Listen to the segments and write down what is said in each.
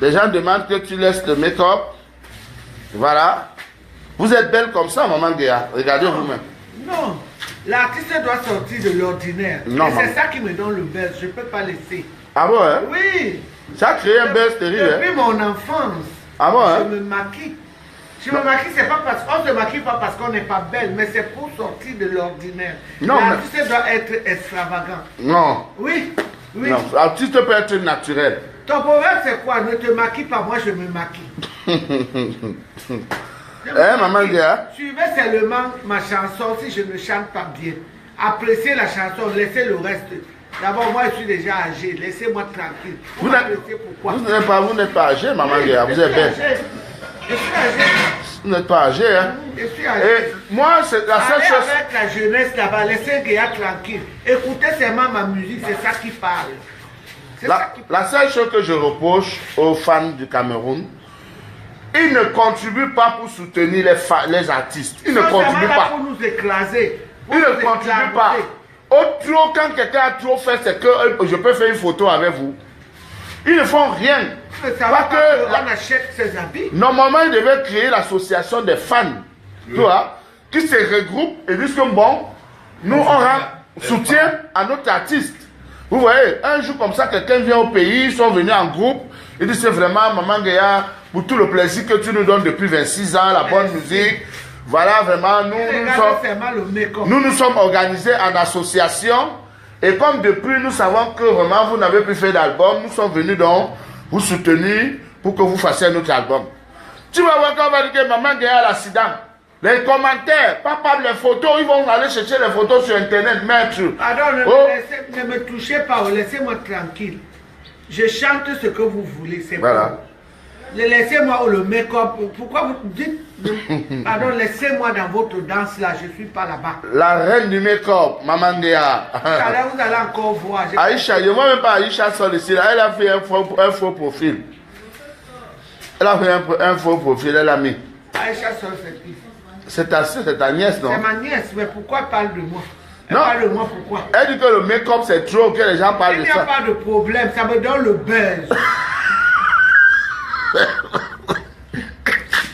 Les gens demandent que tu laisses le make-up. Voilà. Vous êtes belle comme ça, maman Guéa. Regardez vous-même. Non. L'artiste doit sortir de l'ordinaire. Et c'est ça qui me donne le buzz. Je ne peux pas laisser. Ah bon, hein? Oui. Ça a créé un buzz terrible. Depuis mon enfance, ah bon, hein? je me maquille. Je me maquille, c'est pas parce qu'on ne se maquille pas parce qu'on n'est pas belle, mais c'est pour sortir de l'ordinaire. L'artiste doit être extravagant. Non. Oui. Oui. Non, l'artiste peut être naturel. Ton problème c'est quoi? Ne te maquille pas, moi je me maquille. Maman Guéa? Suivez seulement ma chanson si je ne chante pas bien. Appréciez la chanson, laissez le reste. D'abord, moi je suis déjà âgé, laissez-moi tranquille. Vous n'êtes pas âgé, maman Guéa, vous êtes belle. Je suis âgé. Vous n'êtes pas âgé, hein? Je suis âgé. Et moi, c'est la seule chose. Avec la jeunesse là-bas, laissez Guéa tranquille. Écoutez seulement ma musique, c'est ça qui parle. La seule chose que je reproche aux fans du Cameroun, ils ne contribuent pas pour soutenir les artistes. Ils ne contribuent pas. Pour nous écraser. Ils ne contribuent pas. Au trop, quand quelqu'un a trop fait, c'est que je peux faire une photo avec vous. Ils ne font rien. Parce qu'on achète ses habits. Normalement, ils devaient créer l'association des fans. Tu vois, qui se regroupent et disent que bon, nous on rend soutien à notre artiste. Vous voyez, un jour comme ça, quelqu'un vient au pays, ils sont venus en groupe, ils disent c'est vraiment Maman Guéa, pour tout le plaisir que tu nous donnes depuis 26 ans, la bonne musique. Voilà, vraiment, nous nous sommes organisés en association. Et comme depuis, nous savons que vraiment, vous n'avez plus fait d'album, nous sommes venus donc vous soutenir pour que vous fassiez notre album. Tu vas voir quand on va dire que Maman Guéa a l'accident. Les commentaires, papa, les photos, ils vont aller chercher les photos sur Internet, maître. Pardon, ne me touchez pas, laissez-moi tranquille. Je chante ce que vous voulez, c'est voilà. Bon. Laissez-moi le make-up. Pourquoi vous dites... Pardon, laissez-moi dans votre danse là, je ne suis pas là-bas. La reine du make-up, Maman Guéa. Vous allez encore voir. Aïcha, je ne vois même pas Aïcha sur le site. Elle a fait un faux profil. Elle a fait un faux profil, elle a mis. Aïcha sur cette fille. C'est ta nièce, non? C'est ma nièce, mais pourquoi elle parle de moi? Elle non. parle de moi, pourquoi? Elle dit que le make-up c'est trop, que les gens parlent de ça. Il n'y a pas de problème, ça me donne le buzz.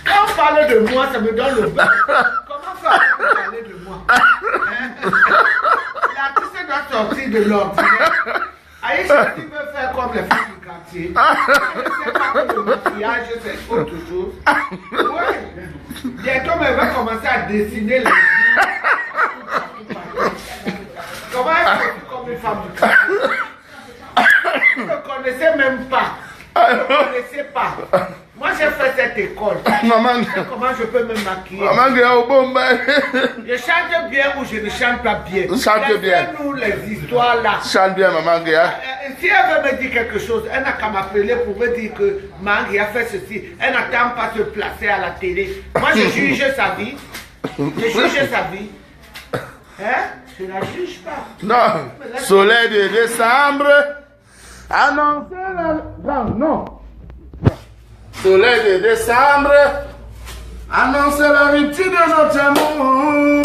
Quand on parle de moi, ça me donne le buzz. Comment ça on peut parler de moi? L'artiste doit sortir de l'ordinaire. Aïcha, tu peux faire comme les filles du quartier. Je ne sais pas que le maquillage, c'est autre chose. Oui. Bientôt, elle va commencer à dessiner les filles. Comment est-ce que tu comme une femme du quartier? Vous ne connaissez même pas. Vous ne connaissez pas. Moi, j'ai fait cette école. Maman, comment je peux me maquiller? Maman Guéa au bon bain. Je chante bien ou je ne chante pas bien. Chante bien. Laissez-nous les histoires là. Chante bien, Maman Guéa. Si elle veut me dire quelque chose, elle n'a qu'à m'appeler pour me dire que Maman Guéa fait ceci. Elle n'attend pas de se placer à la télé. Moi, je juge sa vie. Je juge sa vie. Hein? Je ne la juge pas. Non. Soleil de décembre. Annoncez la... Non. Soleil de décembre, annonce la rupture de notre amour.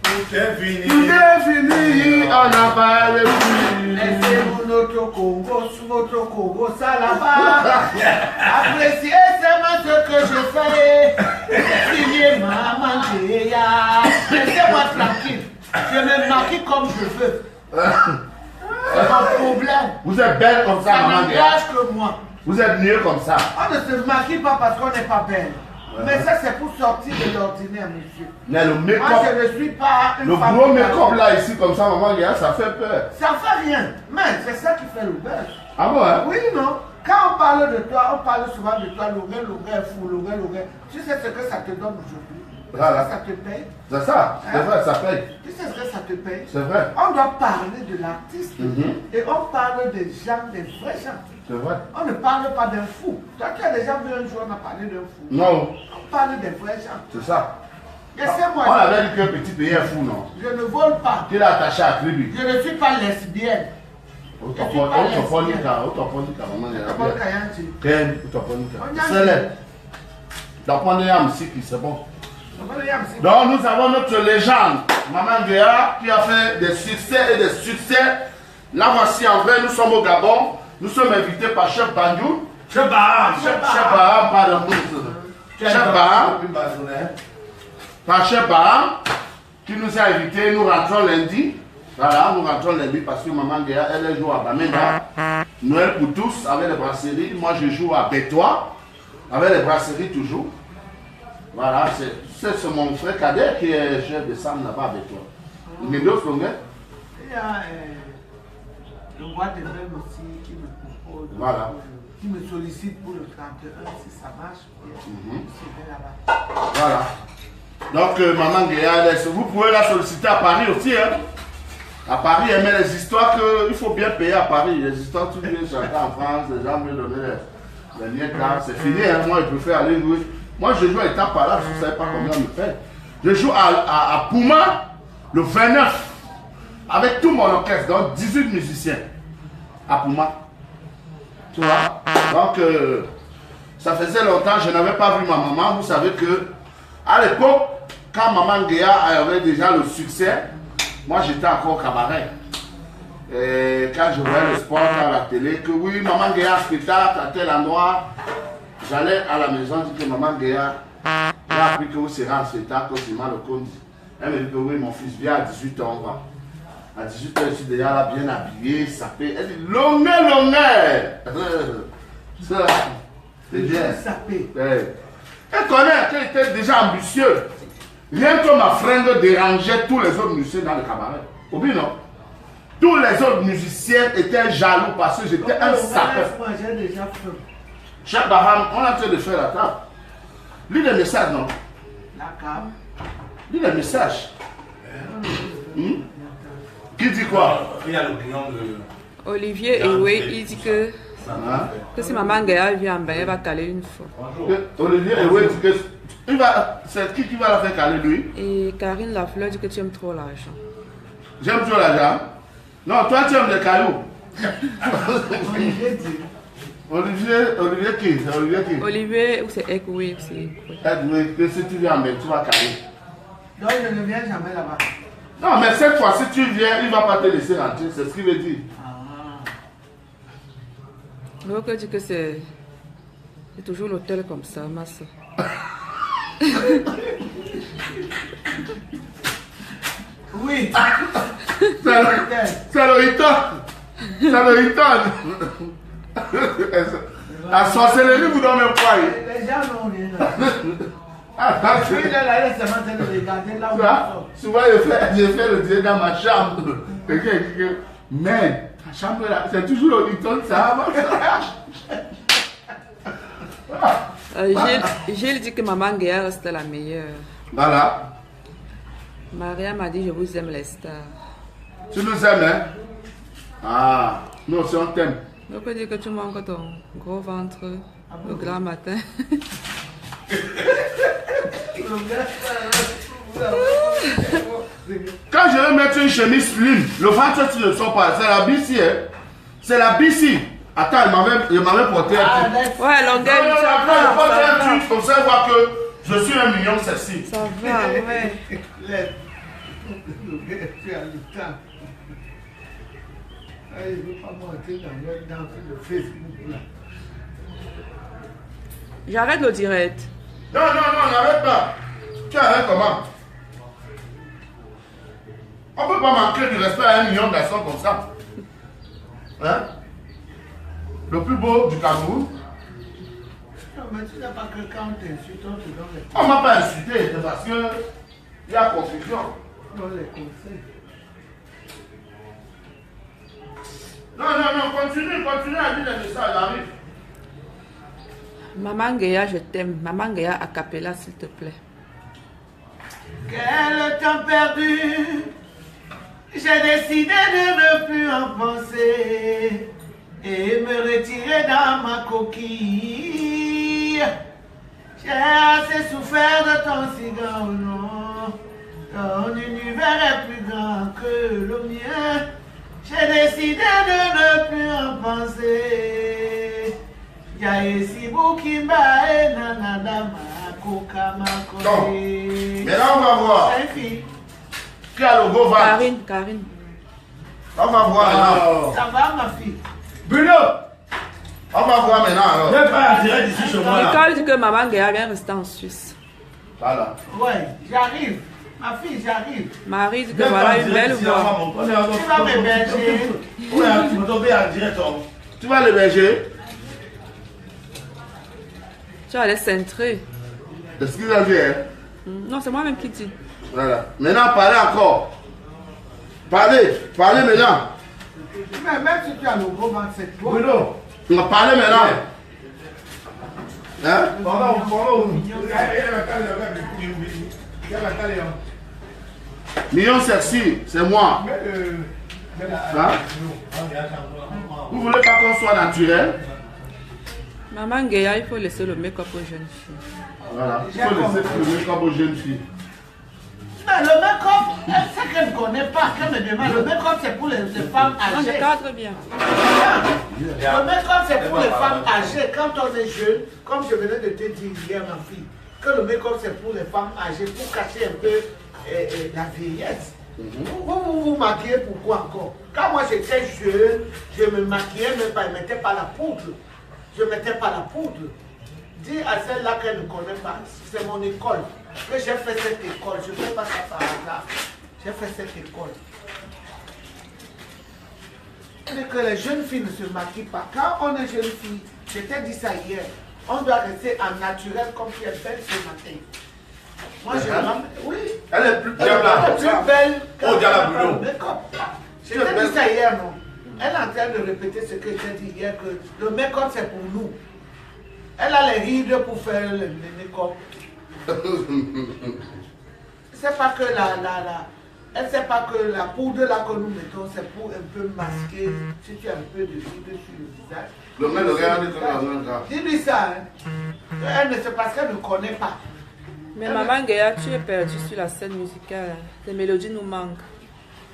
Tout est fini, on n'a pas de plus. Laissez-nous notre Congo, sous votre Congo, ça là-bas. Appréciez seulement ce que je fais. Signez Maman Guéa. Laissez-moi tranquille. Je me maquille comme je veux. C'est mon problème. Vous êtes belle comme ça, Maman Guéa. Ça n'engage que moi. Vous êtes mieux comme ça. On ne se maquille pas parce qu'on n'est pas belle. Ouais. Mais ça, c'est pour sortir de l'ordinaire, monsieur. Mais le make-up. Moi, je ne suis pas une femme. Le gros make-up là, ici, comme ça, Maman Guéa, ça fait peur. Ça ne fait rien. Mais c'est ça qui fait le buzz. Ah bon, hein? Oui, non. Quand on parle de toi, on parle souvent de toi, l'oreille fou, l'oreille. Tu sais ce que ça te donne aujourd'hui? Voilà. Ça te paye. C'est ça, c'est vrai, ça paye. Tu sais ce que ça te paye? C'est vrai. On doit parler de l'artiste et on parle des gens, des vrais gens. C'est vrai. On ne parle pas d'un fou. Toi, tu as déjà vu un jour, on a parlé d'un fou. Non. On parle des vrais gens. C'est ça. Laissez-moi. On avait dit qu'un petit pays est fou, non? Je ne vole pas. Tu l'as attaché à tribu. Je ne suis pas lesbienne. C'est bon. Donc nous avons notre légende, Maman Guéa, qui a fait des succès et des succès. Là voici en vrai, nous sommes au Gabon. Nous sommes invités par Chef Bandiou. Chef Baham. Pardon. Chef Baham. Par Chef Baham, qui nous a invités, nous rentrons lundi. Voilà, nous rentrons lundi parce que Maman Guéa, elle joue à Bamenda. Noël pour tous avec les brasseries. Moi, je joue à Bétois avec les brasseries toujours. Voilà, c'est mon frère cadet qui est chef de Sam là-bas à Bétois. Il y a d'autres longueurs. Il y a le roi de Belle aussi qui me propose. Voilà. Qui me sollicite pour le 31 si ça marche. C'est là-bas. Voilà. Donc, Maman Guéa, vous pouvez la solliciter à Paris aussi. Hein. À Paris, elle met les histoires qu'il faut bien payer à Paris. Les histoires, tout bien chanter en France, les gens me donner les miettes là. C'est fini, hein. Moi, je préfère aller jouer. Moi, je joue à étape par là, je ne savais pas combien on me fait. Je joue à Pouma le 29 avec tout mon orchestre, donc 18 musiciens à Pouma. Tu vois? Donc, ça faisait longtemps, je n'avais pas vu ma maman. Vous savez que, à l'époque, quand Maman Guéa avait déjà le succès, moi j'étais encore au cabaret. Et quand je voyais le sport à la télé, que oui, Maman Guéa a spectacle à tel endroit, j'allais à la maison dire que Maman Guéa a appris que vous serez en spectacle au cinéma le Condi. Elle me dit que oui, mon fils vient à 18h, on va. À 18h, je suis déjà là, bien habillé, sapé. Elle dit longueur. C'est bien. Sapé. Elle connaît qu'elle était déjà ambitieux. Rien que ma fringue dérangeait tous les autres musiciens dans le cabaret. Oublie non. Tous les autres musiciens étaient jaloux parce que j'étais un sapeur. Moi, j'ai déjà fait. Chef Baham, on est en train de faire la table. Lis les messages, non? La cam. Lis les messages. Qui dit quoi? Il y a l'opinion de... Olivier Ewe, il dit que si Maman Guéa vient, ben, elle va caler une fois. Olivier Ewe dit que... C'est qui va la faire caler lui? Et Karine Lafleur dit que tu aimes trop l'argent. J'aime trop l'argent. Non, toi tu aimes les cailloux. Olivier qui? C'est Olivier qui? Olivier, ou c'est Ekwe, ou c'est quoi? Edoué, que si tu viens en tu vas caler. Non, je ne viens jamais là-bas. Non, mais cette fois, si tu viens, il ne va pas te laisser rentrer. C'est ce qu'il veut dire. Donc, dit que c'est toujours l'hôtel comme ça, ma soeur. Oui. C'est le Hilton. C'est le Hilton. La sorcellerie vous donne un poids. Les gens n'ont rien. Je suis là, laisse-moi te regarder là où je souvent, j'ai fait le dîner dans ma chambre. Mais, ta chambre là, c'est toujours le Hilton, ça va. Gilles dit que Maman Guéa reste la meilleure. Voilà. Maria m'a dit je vous aime les stars. Tu nous aimes, hein? Ah, nous aussi on t'aime. Donc on dit que tu manques ton gros ventre le grand matin. Quand je vais mettre une chemise slim, le ventre tu ne sors pas. C'est la BC, hein? C'est la BC. Attends, il m'avait porté un truc. Ouais, longueur. Non, après, il porte un truc comme ça, il voit que je suis un million sexy. Ça va, ouais. Tu as le temps. Je ne veux pas monter dans le Facebook là. J'arrête le direct. Non, n'arrête pas. Tu arrêtes comment? On ne peut pas manquer du respect à un million de garçons comme ça. Hein? Le plus beau du Cameroun. Non, mais tu n'as pas quelqu'un qui t'insulte, on te donne les conseils. On ne m'a pas insulté, c'est parce que il y a confusion. Donne les conseils. Non, continue à dire les messages, j'arrive. Maman Guéa, je t'aime. Maman Guéa, a cappella, s'il te plaît. Quel temps perdu, j'ai décidé de ne plus en penser et me retirer dans ma coquille. J'ai assez souffert de ton si grand nom. Ton univers est plus grand que le mien. J'ai décidé de ne plus en penser. Yaesi Bukimba et Nanada Makoka Makode. Maintenant on va voir. C'est une fille. Qui a le beau ventre? Karine. On va voir là. Ça va ma fille? Bruno, on On va voir maintenant alors. Même pas en direct ici chez moi là. Nicole dit que maman Gaïa vient rester en Suisse. Voilà. Ouais, j'arrive. Ma fille, j'arrive. Marie dit que Même pas voilà en une direct belle ici, voix. maman. On est en- Tu vas m'héberger. Ouais, tu me tombes en direct. Oh. Tu vas l'héberger. Tu allais centrer. C'est ce qu'il a dit, hein? Non, c'est moi-même qui dis. Voilà. Maintenant, parlez encore. Parlez maintenant. Mais même si tu as le gros ventre, c'est toi. Bruno. On va parler maintenant. Hein? Million sexy, c'est moi. Hein? Vous voulez pas qu'on soit naturel? Maman Gaïa, il faut laisser le make-up aux jeunes filles. Voilà. Il faut laisser le make-up aux jeunes filles. Mais le make-up, elle sait qu'elle ne connaît pas. Qu'elle me demande, le make-up c'est pour les femmes Non, je âgées. cadre bien. Le make-up c'est pour les femmes âgées. Quand on est jeune, comme je venais de te dire hier, ma fille, que le make-up c'est pour les femmes âgées, pour cacher un peu la vieillesse. Vous maquillez pourquoi encore? Quand moi j'étais jeune, je me maquillais, mais pas, je ne mettais pas la poudre. Je ne mettais pas la poudre. Dis à celle-là qu'elle ne connaît pas, c'est mon école. Que j'ai fait cette école, je ne fais pas ça par hasard. J'ai fait cette école. C'est que les jeunes filles ne se maquillent pas. Quand on est jeune fille, je t'ai dit ça hier, on doit rester en naturel comme tu es belle ce matin. Moi je oui. Elle est plus Elle est plus belle Oh, Diana Bruno. le make-up. Je t'ai dit ça hier, non? Elle est en train de répéter ce que j'ai dit hier, que le make-up c'est pour nous. Elle a les rides pour faire le make-up. C'est pas que elle ne sait pas que la poudre là que nous mettons, c'est pour un peu masquer si tu as un peu de rides sur le visage. Le mec, regarde. Dis-lui ça, hein. Elle ne sait pas, parce qu'elle ne connaît pas. Mais maman Gaïa, tu es perdue sur la scène musicale. Les mélodies nous manquent.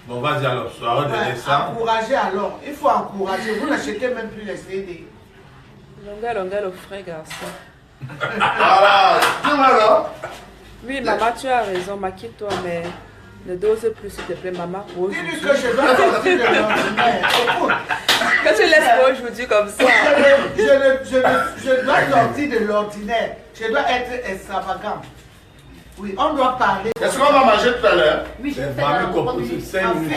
Bon, vas-y alors, soirée de ça. Encourager alors, il faut encourager. Vous n'achetez même plus les CD. Longueur, le frais garçon. Voilà. Tu vois là? Oui, maman, tu as raison, maquille-toi, mais ne dose plus, s'il te plaît, maman. Dis-lui que je dois sortir de l'ordinaire. Écoute, Que tu laisses pas aujourd'hui comme ça. je dois sortir de l'ordinaire. Je dois être extravagant. Oui, on doit parler. Est-ce qu'on va manger tout à l'heure? Oui, je C'est fais pas la mieux composé. 5 minutes.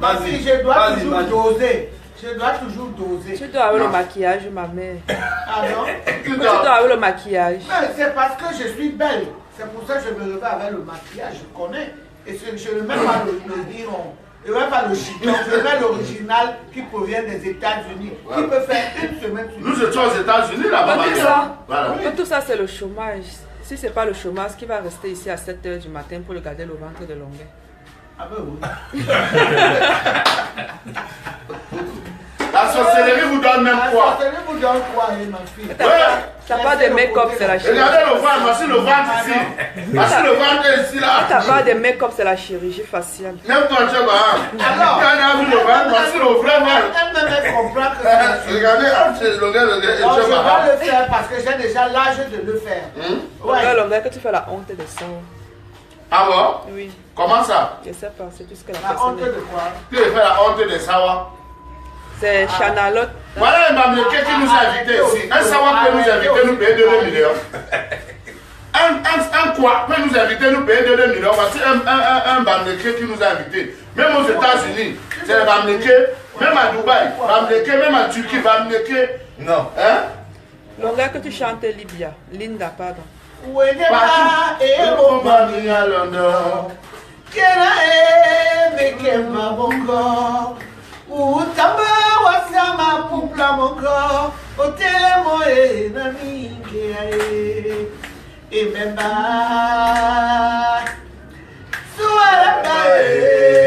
Ma fille, je dois toujours doser. Je dois toujours doser. Tu dois avoir le maquillage, ma mère. Ah non? Tu dois avoir le maquillage. Mais c'est parce que je suis belle. C'est pour ça que je me réveille avec le maquillage. Je connais. Et je ne mets pas le biron. Je ne mets pas le chiton. Je mets l'original qui provient des États-Unis. Qui peut faire une semaine sur Nous étions aux États-Unis là-bas. Tout ça, Voilà. tout ça c'est le chômage. Si ce n'est pas le chômage, qui va rester ici à 7 h du matin pour regarder le ventre de Longueur? Ah ben oui. La sorcellerie vous donne même La quoi? sorcellerie vous donne quoi, ma fille? T'as pas de make-up, c'est la chirurgie. Regardez le ventre, voici le ventre ici. Voici le ventre ici là. T'as pas de make-up, c'est la chirurgie faciale. Même toi, tu vois. Alors, Quand on a vu le ventre, voici le vrai ventre. elle me comprend que c'est la chirurgie. Regardez, le gars, Donc, je vais le faire parce que j'ai déjà l'âge de le faire. Longueur, que tu fais la honte de ça. Ah bon? Oui, Comment ça? je sais pas, c'est tout ce que la La honte personne de est. quoi? Tu veux faire la honte de Sawa? C'est Chanalotte. Voilà un Mamleké qui nous a invités ici. Un Sawa peut nous inviter, nous payer 2 millions. Un quoi peut nous inviter, nous payer 2 millions. Voici un Mamleké qui nous a invités. Même aux États-Unis, c'est le Mamleké. Même à Dubaï, Mamleké, même en Turquie, Mamleké. Non. Hein? Longueur, que tu chantes Libya. Linda, pardon. Wenema ebo mami à London. kera mekema bongo utamba wasama pupla mongo otele moe na minge ememba suara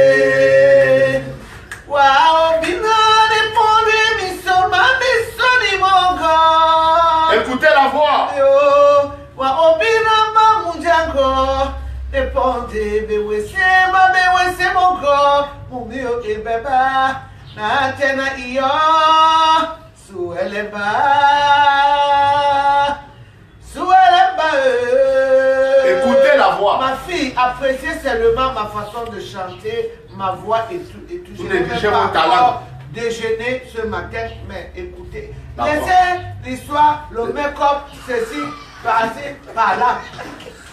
kae wa obinane pone misoma misoni mongo. Écoutez la voix. Yo wa obinamba mujango eponde bewese mongo mumio ebeba na tena iyo sueleba Écoutez la voix. Ma fille, appréciez seulement ma façon de chanter, ma voix et tout. Vous négligez vos talents. déjeuner ce matin, mais écoutez, laissez l'histoire, le make-up, ceci, passer par là.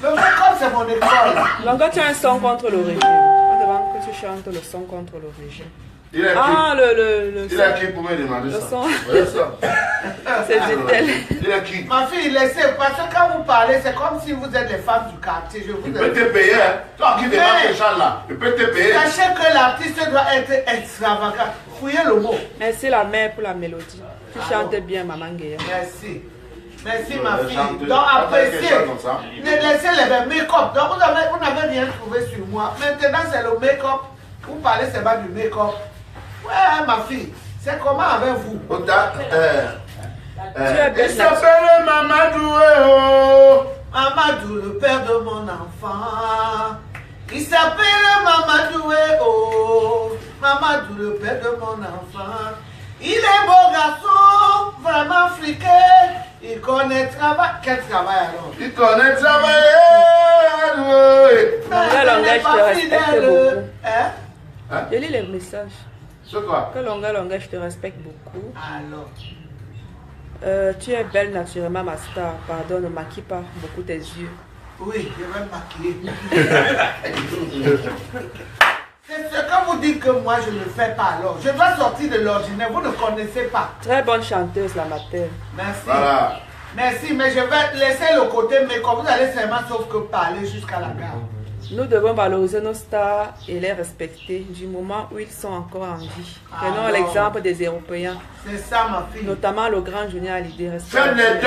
Le make-up, c'est mon école. Longa, tu as un son contre le régime. On demande que tu chantes le son contre le régime. Il a Ah, qui le Il a qui pour me demander le ça? son. Ouais, ça. C'est Gisèle. Il a qui? Ma fille, laissez, parce que quand vous parlez, c'est comme si vous êtes les femmes du quartier. Je vous Il peut te payer, hein. Toi qui démarres ces gens-là, il peut te payer. Sachez que l'artiste doit être extravagant. Fouillez le mot. Merci la mère pour la mélodie. Tu chantes bien, Maman Guéa. Merci. Merci ma fille. chante- Donc chante appréciez. quelque chose comme ça. Ne laissez les make-up. Donc vous n'avez rien trouvé sur moi. Maintenant c'est le make-up. Vous parlez seulement du make-up. Ouais ma fille. C'est comment avec vous? Il s'appelle Mamadou. Oh. Mamadou, le père de mon enfant. Il s'appelle Mamadou. Oh. Mamadou, le père de mon enfant. Il est beau garçon, vraiment friqué. Il connaît travail. Quel travail alors? Il connaît travailler. Longa, Longa, je te respecte beaucoup. Hein? Je lis les messages. C'est quoi? Que Longa, Longa, je te respecte beaucoup. Alors. Tu es belle naturellement, ma star. Pardon, ne maquille pas beaucoup tes yeux. Oui, je vais me maquiller. C'est ce que vous dites que moi je ne fais pas alors. Je dois sortir de l'ordinaire, vous ne connaissez pas. Très bonne chanteuse, la matin. Merci. Voilà. Merci, mais je vais laisser le côté, mais quand vous allez seulement sauf que parler jusqu'à la gare. Nous devons valoriser nos stars et les respecter du moment où ils sont encore en vie. Prenons Alors. l'exemple des Européens, C'est ça ma fille. notamment le grand Junior Hallyday. Faites les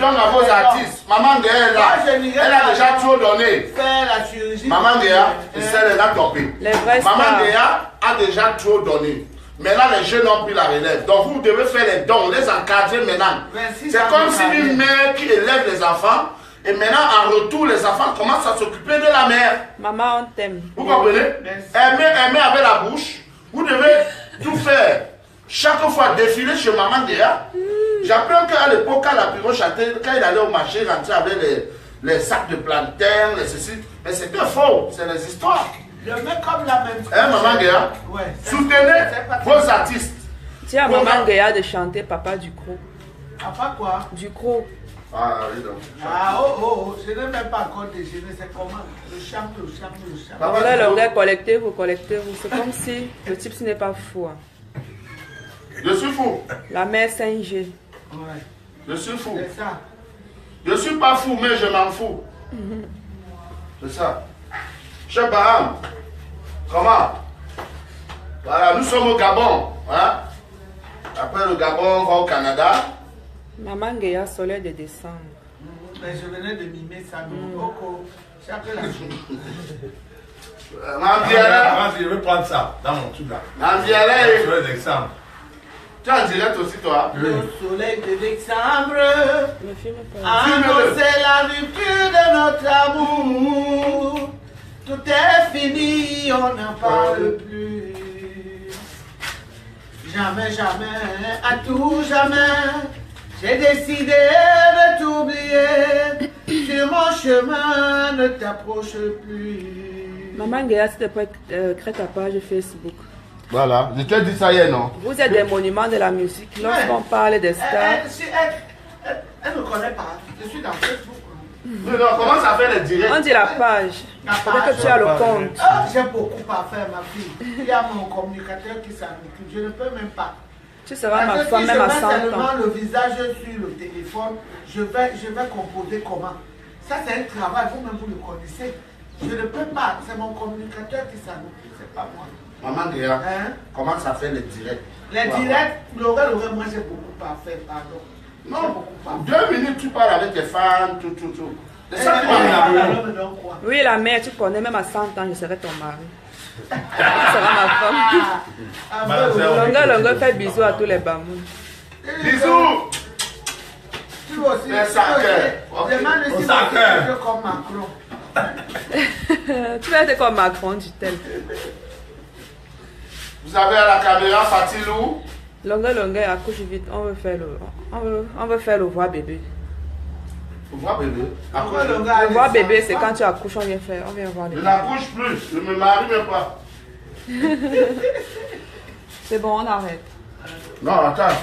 dons à vos artistes. Maman Guéa est là. Moi, je n'irai Elle a pas déjà trop donné. faire la chirurgie. Maman Guéa, c'est elle a topé. Les vrais Maman stars. Guéa a déjà trop donné. Maintenant, les jeunes ont pris la relève. Donc, vous devez faire les dons, les encadrer maintenant. 26 C'est ans comme de si carrière. une mère qui élève les enfants. Et maintenant, en retour, les enfants commencent à s'occuper de la mère. Maman, on t'aime. Vous comprenez? Merci. Aimer avec la bouche. Vous devez tout faire. Chaque fois défiler chez Maman Guéa. J'apprends qu'à l'époque, quand la Piro chantait, quand il allait au marché, il rentrait avec les sacs de plantains, les ceci. Mais c'était faux. C'est les histoires. Le mec comme la même chose. Hein, Maman Guéa? Ouais. Soutenez C'est pas vos artistes. Dis à Maman. Maman Guéa de chanter Papa du Croc. Papa quoi? Du Croc. Ah, oui, donc. Ah oh, je n'ai même pas encore déjeuné, c'est comment? Le chant. Papa, Longa, du Longa, collectez-vous. C'est comme si le type ce n'est pas fou. Hein. Je suis fou. La mère Saint-G. Ouais, Je suis fou. c'est ça. Je suis pas fou, mais je m'en fous. C'est ça. Chef Baham, comment? Voilà, nous sommes au Gabon. Hein? Après le Gabon, on va au Canada. Maman Guéa, soleil de décembre. Mais je venais de mimer ça, non? Coco, chaque la journée. Mandiala, Avant, je vais prendre ça dans mon truc là. Mandiala, Sur les exemples. tu es en direct aussi toi? Le soleil de décembre Le film est pas. a annoncé la rupture de notre amour. Tout est fini, on n'en parle plus. Jamais, jamais, à tout jamais, j'ai décidé de t'oublier. Sur mon chemin, ne t'approche plus. Maman Guéa, s'il te plaît, crée ta page Facebook. Voilà, je t'ai dit ça hier, non? Vous êtes des monuments de la musique. Lorsqu'on parle des stars, Elle ne me connaît pas. Je suis dans Facebook. Non, comment ça fait les directs? on dit la page. Peut-être que tu as le compte. Ah, j'ai beaucoup à faire, ma fille. Il y a mon communicateur qui s'en occupe. Je ne peux même pas. Tu seras ma Parce que femme si même à je 100 mets ans. seulement le visage sur le téléphone, je vais composer comment? Ça, c'est un travail, vous-même, vous le connaissez. Je ne peux pas. C'est mon communicateur qui s'en occupe, c'est pas moi. Maman Guéa, Hein? comment ça fait les directs? Les directs, moi j'ai beaucoup à faire, pardon. J'ai Non, beaucoup à faire. 2 minutes, tu parles avec tes fans, tout. C'est ça qui Eh, m'a alors, me donne quoi? Oui, la mère, tu connais, même à 100 ans, je serai ton mari. Tu seras ma femme. Ah, Madame, ouais, c'est ouais. Longa, Longa, fais bisous à tous les bamous. Bisous! Tu aussi, Mais ça cœur. Ok. demande si Au vous sacré. êtes comme Macron. Tu vas être comme Macron, dit-elle. Vous avez à la caméra Fatilou. Longa, Longa, accouche vite. On veut faire le voir bébé. Vous voyez bébé? Pourquoi le Accouche. gars Le voir allait bébé, sans c'est ça? quand tu accouches, on vient voir les Je bébés. n'accouche plus, je me marie même pas. C'est bon, on arrête. Non, attends.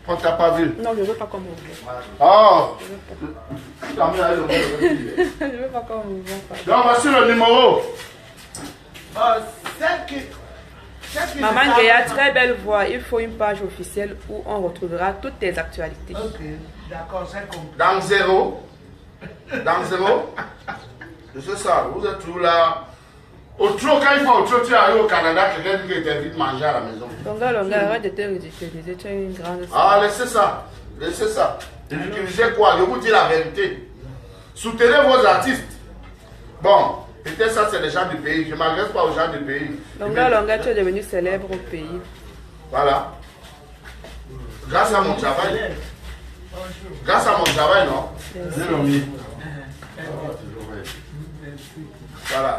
Quand tu n'as pas vu. Non, je ne veux pas qu'on me voit. Oh! Je ne veux pas qu'on me voit. Donc, voici le numéro. Maman Guéa, très belle voix. Il faut une page officielle où on retrouvera toutes tes actualités. Ok, d'accord, j'ai compris. Dans zéro. Dans zéro. C'est ça, vous êtes toujours là. Autour, quand il faut autour, tu arrives au Canada, quelqu'un dit qu'il t'invite manger à la maison. Longa, arrête de te ridiculiser. Tu es une grande. Ah, laissez ça. Laissez ça. Ridiculisez quoi? Je vous dis la vérité. Soutenez vos artistes. Bon, peut-être ça, c'est les gens du pays. Je ne m'adresse pas aux gens du pays. Longa, tu es devenu célèbre au pays. Voilà. Grâce à mon travail. Grâce à mon travail, non?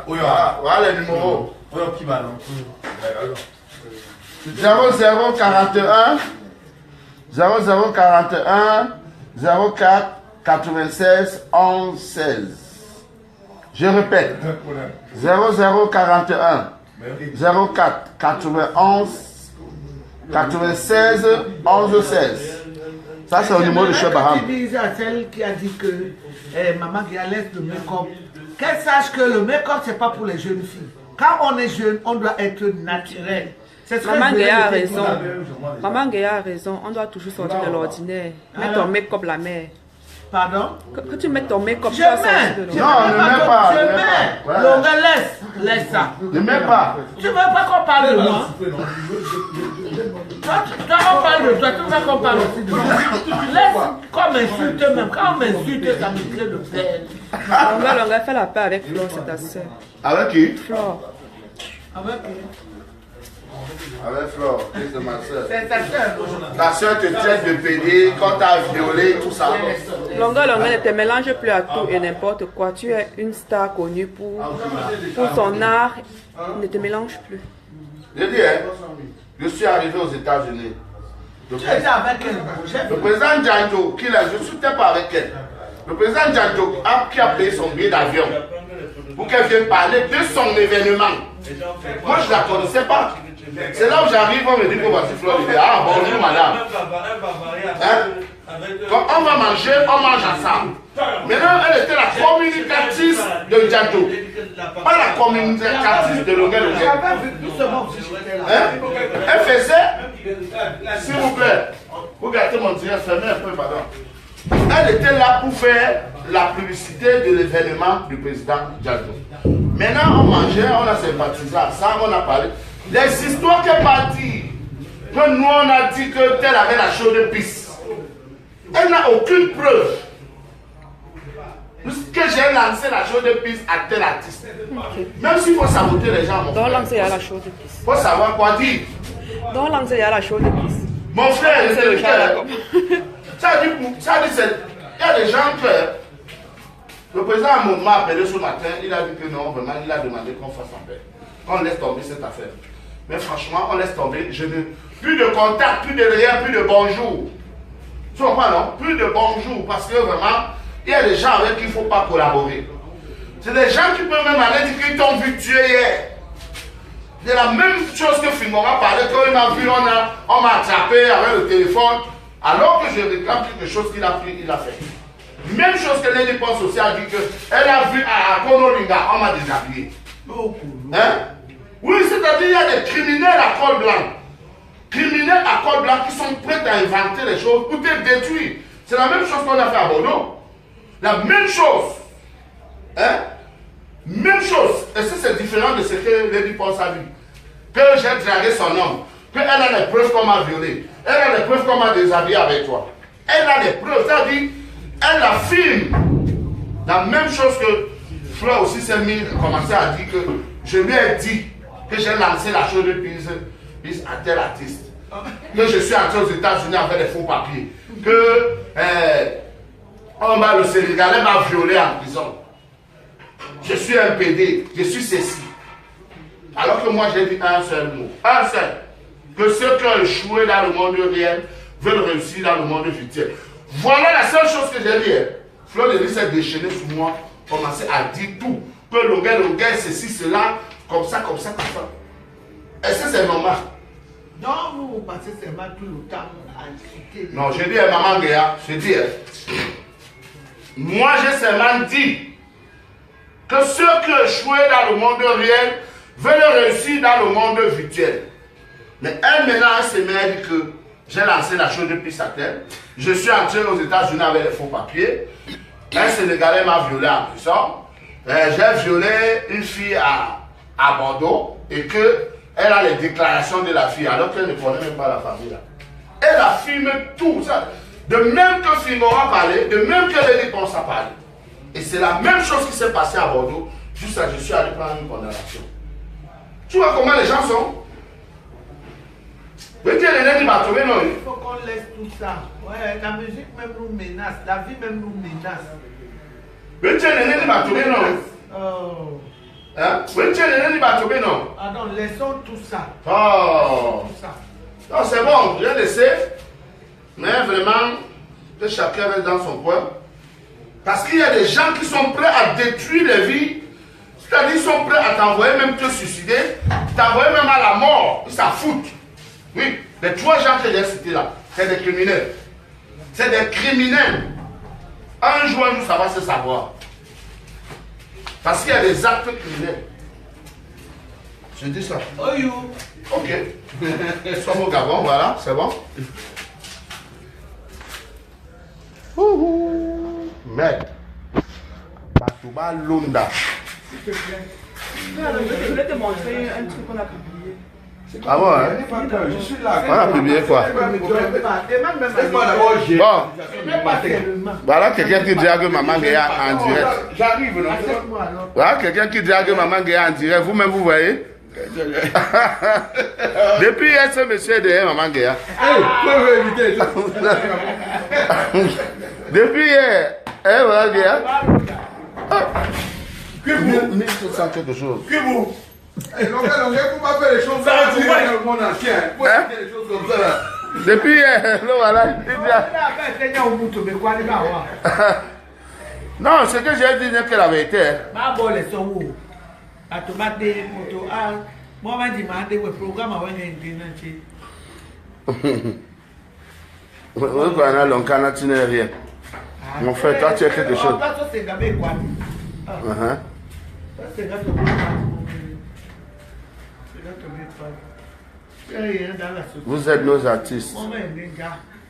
Voilà. Voilà les numéros. 0041 0041 04 96 11 16. Je répète. 0041 04 91 96 11 16. Ça, c'est au numéro de Cheikh Baham. Tu dis à celle qui a dit que maman qui laisse le make-up, qu'elle sache que le make-up, ce n'est pas pour les jeunes filles. Quand on est jeune, on doit être naturel. Maman Guéa a raison. Maman Guéa a raison. On doit toujours sortir de l'ordinaire. Mets ton make-up la mère. Pardon? Quand tu mets ton make-up, Je tu vas sortir de mets. Non, ne mets pas. Je mets. Donc, laisse ça. Ne mets pas. Tu veux pas qu'on parle de moi? Toi, on parle de toi, tu veux qu'on parle aussi de moi? Laisse, comme insulte même. Quand on m'insulte, ça me crée le père. Longa, fais la paix avec Flore, c'est ta soeur. Avec qui? Flore. Avec Avec Flore, fils de ma soeur. c'est ta soeur. Ta soeur te traite de pédé, quand t'as violé, tout ça. Longa, ne te mélange plus à tout et n'importe quoi. Tu es une star connue pour son art. Ne te mélange plus. Je dis, hein, je suis arrivé aux États-Unis. Tu étais avec elle. Le président Django, je ne suis pas avec elle. Le président Django qui a payé son billet d'avion pour qu'elle vienne parler de son événement. Moi, je ne la connaissais pas. C'est là où j'arrive, on me dit que voici Flore. Ah, bonjour madame. Hein? Quand on va manger, on mange ensemble. Maintenant, elle était la communicatrice de Django. Pas la communicatrice de Longa. Hein? Elle faisait, s'il vous plaît, vous gâtez mon direct, fermez un peu, pardon. Elle était là pour faire la publicité de l'événement du président Django. Maintenant, on mangeait, on a sympathisé à ça, on a parlé. Les histoires qu'elle m'a dit, que nous on a dit que telle avait la chaude pisse. Elle n'a aucune preuve que j'ai lancé la chaude pisse à tel artiste. Même s'il faut saboter les gens, mon frère. Donc, lancer à la chaude pisse. Il faut savoir quoi dire. Donc, lancer à la chaude pisse. Mon frère, C'est le cas. ça dit, il y a des gens que le président m'a appelé ce matin, il a dit que non, vraiment, il a demandé qu'on fasse en paix. Qu'on laisse tomber cette affaire. Mais franchement, on laisse tomber. Plus de contact, plus de rien, plus de bonjour. Tu comprends, non? Plus de bonjour, parce que vraiment, il y a des gens avec qui il ne faut pas collaborer. C'est des gens qui peuvent même aller dire qu'ils t'ont vu tuer hier. C'est la même chose que Fingora parlait, quand il m'a vu, on m'a attrapé avec le téléphone, alors que je réclame quelque chose qu'il a pris, il a fait. Même chose que l'indépendance sociale dit qu'elle a vu à Konolinga, on m'a déshabillé. Hein? Oui, c'est-à-dire qu'il y a des criminels à col blanc. Criminels à col blanc qui sont prêts à inventer les choses pour te détruire. C'est la même chose qu'on a fait à Bordeaux. La même chose. Hein? Même chose. Et ça, c'est différent de ce que Lady Ponce a dit. Que j'ai dragué son homme. Qu'elle a des preuves qu'on m'a violé. Elle a des preuves qu'on m'a déshabillé avec toi. Elle a des preuves. C'est-à-dire, elle affirme la même chose que Flore aussi s'est mis, commencé à dire que je lui ai dit que j'ai lancé la chose de piste à tel artiste. Que je suis entré aux États-Unis avec des faux papiers. Que le Sénégalais m'a violé en prison. Je suis un PD, je suis ceci. Alors que moi j'ai dit un seul mot. Un seul. Que ceux qui ont échoué dans le monde réel veulent réussir dans le monde virtuel. Voilà la seule chose que j'ai dit. Flore de Lys s'est déchaîné sur moi, commencé à dire tout. Que le gars, ceci, cela, comme ça, comme ça, comme ça. Est-ce que c'est normal? Donc, vous passez seulement tout le temps à discuter. Non, je dis à Maman Guéa, je dis, moi j'ai seulement dit que ceux qui échouent dans le monde réel veulent réussir dans le monde virtuel. Mais elle maintenant, elle se met à dire que j'ai lancé la chose depuis sa tête. Je suis entré aux États-Unis avec les faux papiers. Un Sénégalais m'a violé en prison. J'ai violé une fille à Bordeaux et qu'elle a les déclarations de la fille alors qu'elle ne connaît même pas la famille là. Elle a filmé tout ça. De même que Fimora parlait, de même que les réponses a parlé. Et c'est la même chose qui s'est passée à Bordeaux. Juste là, je suis allé prendre une condamnation. Tu vois comment les gens sont? Il faut qu'on laisse tout ça. Ouais, la musique même nous menace, la vie même nous menace. Oh. Hein? Ah non, laissons tout ça. Oh. Tout ça. Non, c'est bon, je le sais. Mais vraiment, que chacun reste dans son coin. Parce qu'il y a des gens qui sont prêts à détruire les vies. C'est-à-dire qu'ils sont prêts à t'envoyer même te suicider, t'envoyer même à la mort. Ils s'en foutent. Oui, les 3 gens que j'ai cités là, c'est des criminels. C'est des criminels. Un jour, ça va se savoir. Parce qu'il y a des actes criminels. Je dis ça. Oh you. Ok. Nous sommes au Gabon, voilà, c'est bon. Merde. Batouba Lunda. Je voulais te montrer un truc qu'on a publié. Ah bon, hein? Je suis là. On a publié quoi? Bon, voilà quelqu'un qui dirait que Maman Guéa en direct. J'arrive, non? Voilà quelqu'un qui dirait que Maman Guéa en direct. Vous-même, vous voyez? Depuis hier, ce monsieur est derrière Maman Guéa. Depuis hier, hein, Maman Guéa? Que vous? 1700 quelque chose. Que vous? Faut pas faire les choses ça dans le monde entier. Faut faire les choses comme ça là. Depuis hier, voilà. Non, ce que j'ai dit n'est que la vérité. Tu n'es rien. Mon frère, toi tu as quelque chose. Vous êtes nos artistes.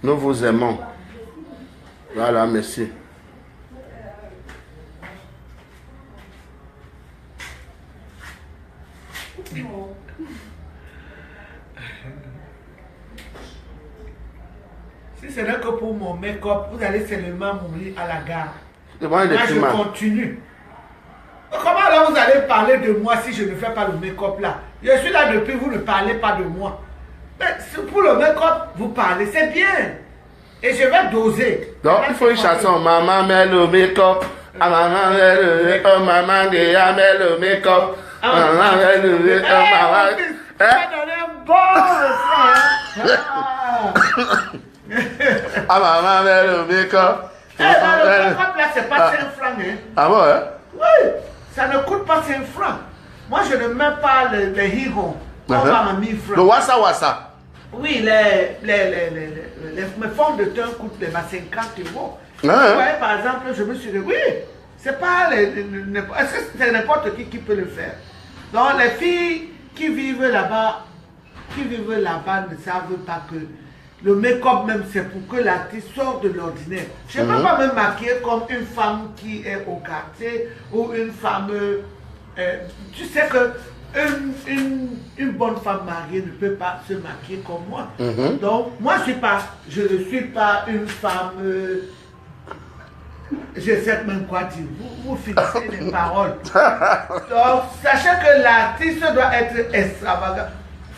Nous vous aimons. Voilà, merci. Si ce n'est que pour mon make-up, vous allez seulement mourir à la gare. Moi, je continue. Comment alors vous allez parler de moi si je ne fais pas le make-up là? Je suis là depuis, vous ne parlez pas de moi. Mais pour le make-up, vous parlez, c'est bien. Et je vais doser. Donc il faut une chanson. Maman met le make-up. Maman met le make-up. Maman met le make-up. Maman met le make-up. Maman. Maman met le make-up. Le make-up là, c'est pas 5 francs. Ah bon, hein? Oui. Ça ne coûte pas 5 francs. Moi, je ne mets pas les hirons. On va à 1000 francs. Le wassa. Oui, mes fonds de teint coûtent les 50 euros. Vous voyez, par exemple, je me suis dit, oui, c'est pas est-ce que c'est n'importe qui peut le faire? Donc, les filles qui vivent là-bas ne savent pas que le make-up même, c'est pour que l'artiste sorte de l'ordinaire. Je ne peux pas me maquiller comme une femme qui est au quartier ou une femme... tu sais que une bonne femme mariée ne peut pas se maquiller comme moi. Donc, moi, je ne suis pas une femme... je sais même quoi dire. Vous finissez les paroles. Donc, sachez que l'artiste doit être extravagant.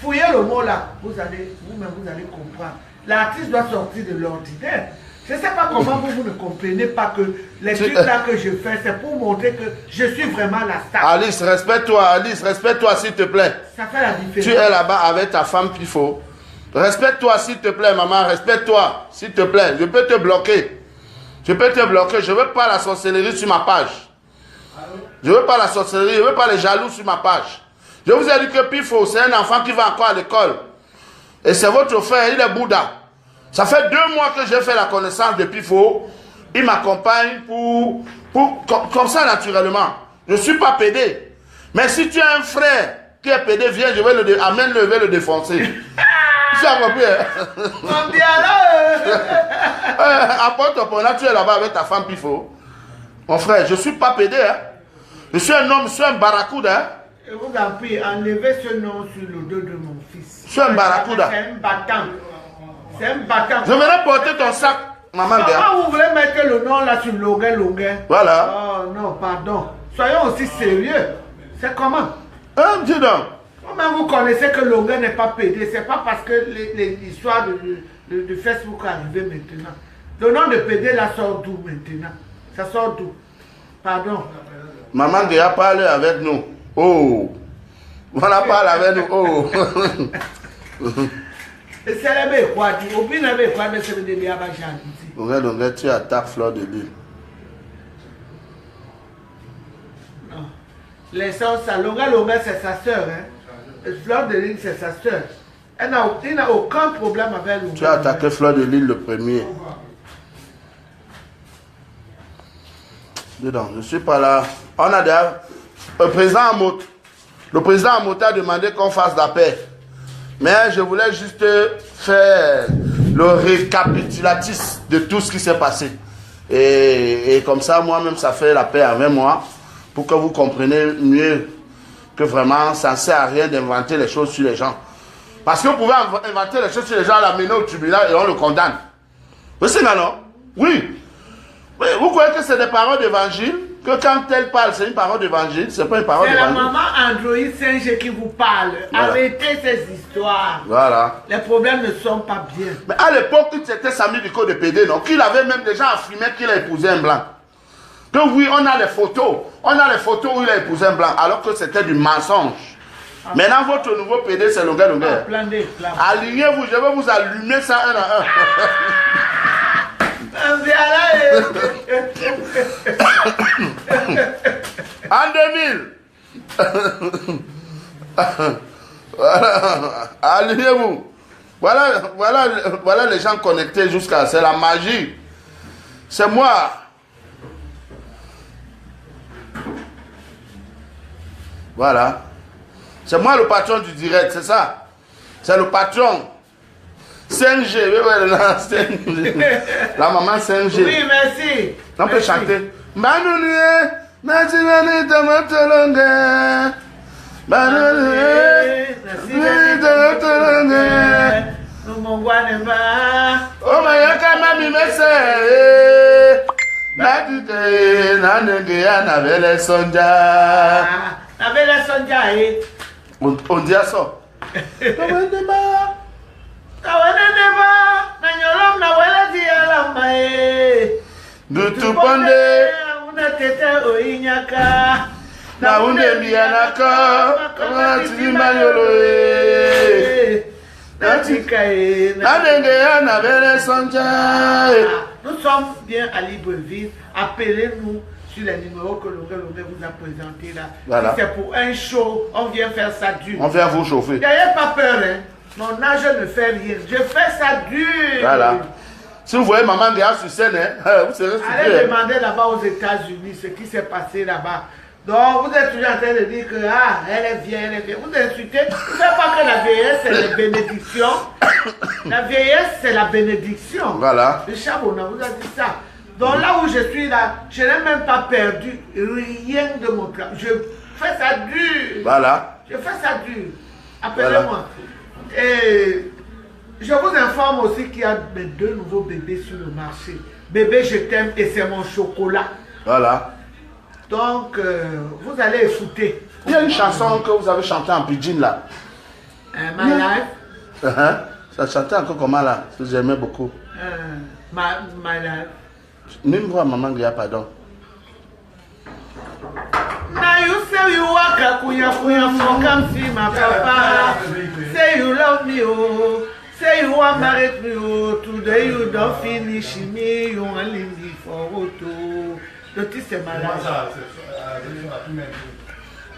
Fouillez le mot là, vous-même vous allez comprendre. L'artiste doit sortir de l'ordinaire. Je ne sais pas comment vous ne comprenez pas que les trucs là que je fais, c'est pour montrer que je suis vraiment la star. Alice, respecte-toi s'il te plaît. Ça fait la différence. Tu es là-bas avec ta femme Pifo. Respecte-toi s'il te plaît, maman, respecte-toi s'il te plaît. Je peux te bloquer. Je ne veux pas la sorcellerie sur ma page. Je ne veux pas la sorcellerie, je ne veux pas les jaloux sur ma page. Je vous ai dit que Pifo, c'est un enfant qui va encore à l'école. Et c'est votre frère, il est Bouddha. Ça fait 2 mois que j'ai fait la connaissance de Pifo. Il m'accompagne comme ça naturellement. Je ne suis pas pédé. Mais si tu as un frère qui est pédé, viens, amène-le, je vais le défoncer. Tu as compris, hein? On dit alors. Apporte ton là, tu es là-bas avec ta femme Pifo. Mon frère, je ne suis pas pédé, hein? Je suis un homme, je suis un barracuda, hein? Je vous en prie, enlevez ce nom sur le dos de mon fils. Je suis un barracuda. C'est un battant. C'est un battant. Je venais porter ton sac, maman. Comment vous voulez mettre le nom là sur Longuet? Voilà. Oh non, pardon. Soyons aussi sérieux. C'est comment? Dis donc. Comment vous connaissez que Longuet n'est pas pédé? C'est pas parce que l'histoire de Facebook est arrivée maintenant. Le nom de pédé là sort d'où maintenant? Ça sort d'où? Pardon. Maman Guéa parle avec nous. Oh. On a parlé avec nous. Oh. Et c'est la même quoi? Au plus la même quoi? Mais c'est le début à Bachan. Longuet, tu attaques Fleur de Lille. Non. Les sœurs, ça, Longuet, c'est sa soeur. Hein? Fleur de Lille, c'est sa soeur. Elle n'a aucun problème avec Longuet. Tu as attaqué Fleur de Lille le premier. Dedans, je ne suis pas là. On a déjà. Le président Amota a demandé qu'on fasse la paix. Mais je voulais juste faire le récapitulatif de tout ce qui s'est passé. Et comme ça, moi-même, ça fait la paix avec moi. Pour que vous compreniez mieux que vraiment, ça ne sert à rien d'inventer les choses sur les gens. Parce que vous pouvez inventer les choses sur les gens, l'amener au tribunal et on le condamne. Vous savez, non? Oui. Vous croyez que c'est des paroles d'évangile? Que quand elle parle, c'est une parole d'évangile? C'est pas une parole d'évangile. C'est la maman Android 5G qui vous parle. Voilà. Arrêtez ces histoires. Voilà. Les problèmes ne sont pas bien. Mais à l'époque, c'était Samy Biko de PD, non? Qu'il avait même déjà affirmé qu'il a épousé un blanc. Que oui, on a les photos. On a les photos où il a épousé un blanc, alors que c'était du mensonge. Maintenant, votre nouveau PD, c'est Longuet. Alignez-vous, je vais vous allumer ça un à un. En 2000. Voilà. Alignez-vous. Voilà les gens connectés jusqu'à... C'est la magie. C'est moi. Voilà. C'est moi le patron du direct, c'est ça. C'est le patron. 5G, oui, la maman 5G. Oui, merci. On peut chanter. Manoulié, merci, merci, Tomatolonga. Manoulié, merci, Tomatolonga. Nous m'en voyons pas. Oh, mais y'a quand même une message. Natute, nanegea, navele sonja. Navele sonja, eh. On dit à ça. Dutu pande unatete oinyaka na unde mianaka kama tilimba yolo natikae nanengea na bele sonja. Nous sommes bien à Libreville. Appelez-nous sur les numéros que Longuet vous a présentés là. Voilà. Si c'est pour un show, on vient faire ça dur. On vient vous chauffer. N'ayez pas peur, hein. Mon âge ne fait rien. Je fais ça dur. Voilà. Si vous voyez maman Guéa sur scène, hein, vous serez Allez stupide. demander là-bas aux États-Unis ce qui s'est passé là-bas. Donc, vous êtes toujours en train de dire que elle est vieille, elle est vieille. Vous insultez. Vous ne savez pas que la vieillesse, c'est la bénédiction. La vieillesse, c'est la bénédiction. Voilà. Le Chabona vous a dit ça. Donc, là où je suis là, je n'ai même pas perdu rien de mon travail. Je fais ça dur. Voilà. Je fais ça dur. Appelez-moi. Et je vous informe aussi qu'il y a mes 2 nouveaux bébés sur le marché. Bébé, je t'aime et c'est mon chocolat. Voilà. Donc, vous allez écouter. Il y a une chanson que vous avez chantée en pidgin là. My Life. Ça chantait encore comment là? J'aimais beaucoup. My Life. Même voix maman Guéa, pardon. Now you say you walk a kuya for come see my papa. Say you love me, oh. Say you want marry me, oh. Today you don't finish me. You want leave me for auto. Le titre c'est malade.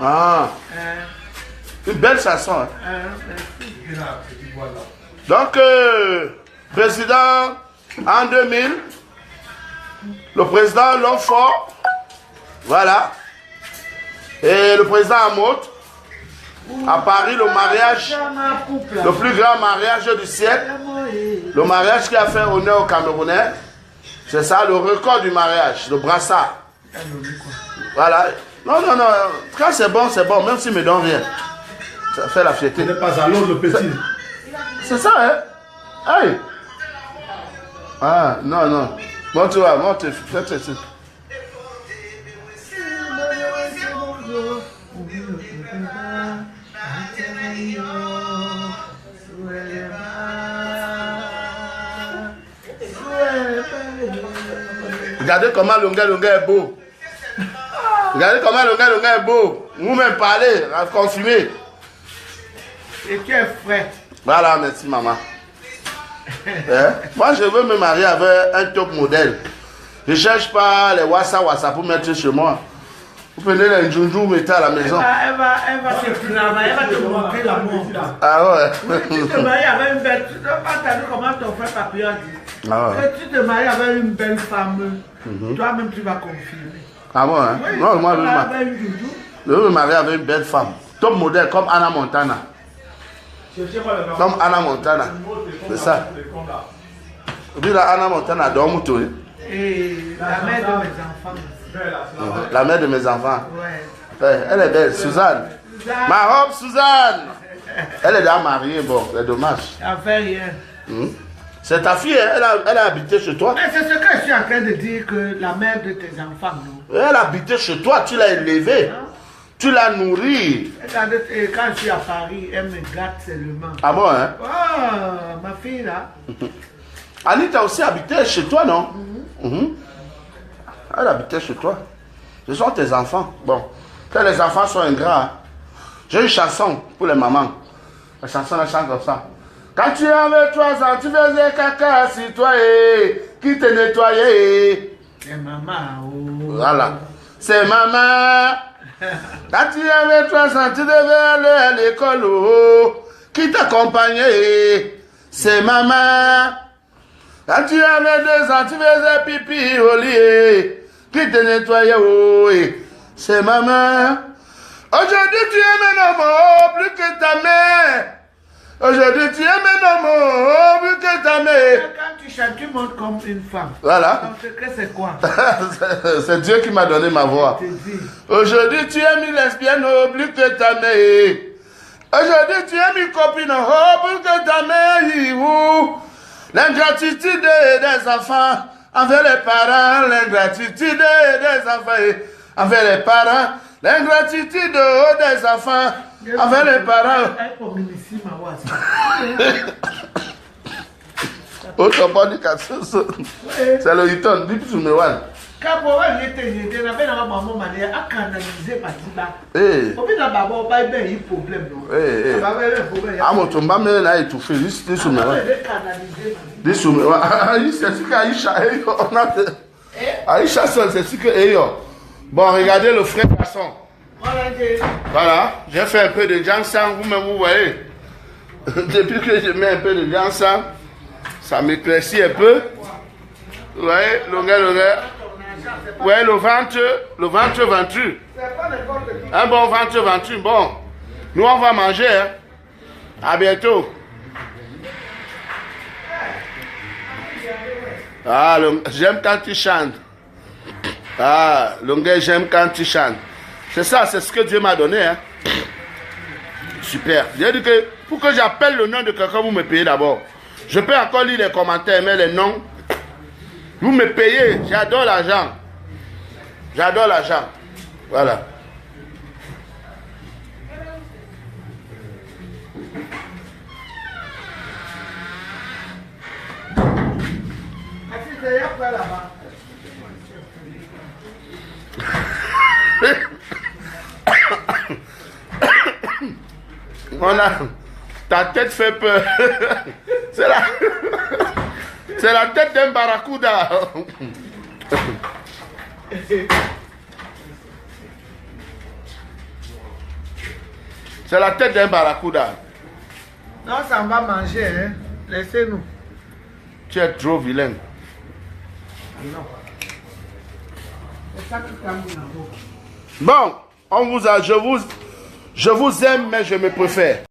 Ah. Une belle chanson. Hein? Merci. Donc, président en 2000, le président Longfort, voilà. Et le président Amot, à Paris, le mariage, le plus grand mariage du siècle, le mariage qui a fait honneur aux Camerounais, c'est ça, le record du mariage, le brassard. Voilà. Non, non, non, quand c'est bon, même s'il ne me donne rien. Ça fait la fierté. Ce n'est pas à l'autre le petit. C'est ça, hein? Aïe! Ah, non, non. Bon, tu vois, monte, fais ceci. Regardez comment Lunga est beau. Regardez comment Lunga est beau. Vous-même parlez, confirmez. Et tu es frais. Voilà, merci maman. Moi, je veux me marier avec un top modèle. Je ne cherche pas les WhatsApp pour mettre chez moi. Vous prenez les Njunju, vous mettez à la maison. Elle va te travailler, elle va te montrer l'amour. Ah ouais. Tu te maries avec une belle... Tu n'as pas entendu comment ton frère Papillon dit. Ah ouais. Que tu te maries avec une belle femme, toi-même tu vas confirmer. Ah bon, hein? Oui, Non, moi, je veux me marier avec une belle femme. Top modèle comme Anna Montana. Comme Anna Montana. C'est ça. Puis là, Anna Montana dort tout. Et la mère de mes enfants. La mère de mes enfants. Ouais. Elle est belle, Suzanne. Ma robe, Suzanne. Elle est déjà mariée, bon, c'est dommage. Elle fait rien. C'est ta fille, elle a habité chez toi. Mais c'est ce que je suis en train de dire, que la mère de tes enfants, non? Elle a habité chez toi, tu l'as élevée. Tu l'as nourrie. Et quand je suis à Paris, elle me gâte seulement. Ah bon, hein? Oh, ma fille là. Anita aussi habitait chez toi, non? Elle habitait chez toi. Ce sont tes enfants. Bon, quand les enfants sont ingrats, hein. J'ai une chanson pour les mamans. La chanson, elle chante comme ça. Quand tu avais 3 ans, tu faisais caca sur toi, qui te nettoyait. C'est maman. Oh. Voilà. C'est maman. Quand tu avais 3 ans, tu devais aller à l'école, qui t'accompagnait. C'est maman. Quand tu avais 2 ans, tu faisais pipi au lit, qui te nettoyait. C'est maman. Aujourd'hui, tu aimes un homme plus que ta mère. Aujourd'hui, tu aimes un homme plus que ta mère. Quand tu chantes, tu montes comme une femme. Voilà. Ton secret, c'est quoi? C'est Dieu qui m'a donné ma voix. Aujourd'hui, tu aimes une lesbienne plus que ta mère. Aujourd'hui, tu aimes une copine plus que ta mère. L'ingratitude des enfants envers les parents. L'ingratitude des enfants envers les parents. L'ingratitude des enfants envers les parents. Autre body c'est le Hilton, dis plus me one. Quand on va y être, on avait un maman manière à canaliser Matiba. Eh. On vient d'abord pas bien un problème. Eh. Ah mon tomba me na étouffé juste sur me one. Dis sur me one. C'est ce qu'Aïcha on a. Aïcha c'est ce que Eyo. Bon, regardez le frère garçon. Voilà, j'ai fait un peu de Jansan, vous-même vous voyez. Depuis que je mets un peu de Jansan, ça m'éclaircit un peu. Vous voyez, vous voyez le ventre ventru. Un bon ventre ventru. Bon, nous on va manger. Hein. À bientôt. Ah, j'aime quand tu chantes. Ah, Longuet, j'aime quand tu chantes. C'est ça, c'est ce que Dieu m'a donné. Hein. Super. Dieu dit que pour que j'appelle le nom de quelqu'un, vous me payez d'abord. Je peux encore lire les commentaires, mais les noms, vous me payez. J'adore l'argent. J'adore l'argent. Voilà. Ta tête fait peur. C'est la tête d'un barracuda. C'est la tête d'un barracuda. Non, ça va manger. Hein. Laissez-nous. Tu es trop vilain. Non. C'est ça qui t'a mis en bouche. Bon, je vous aime, mais je me préfère.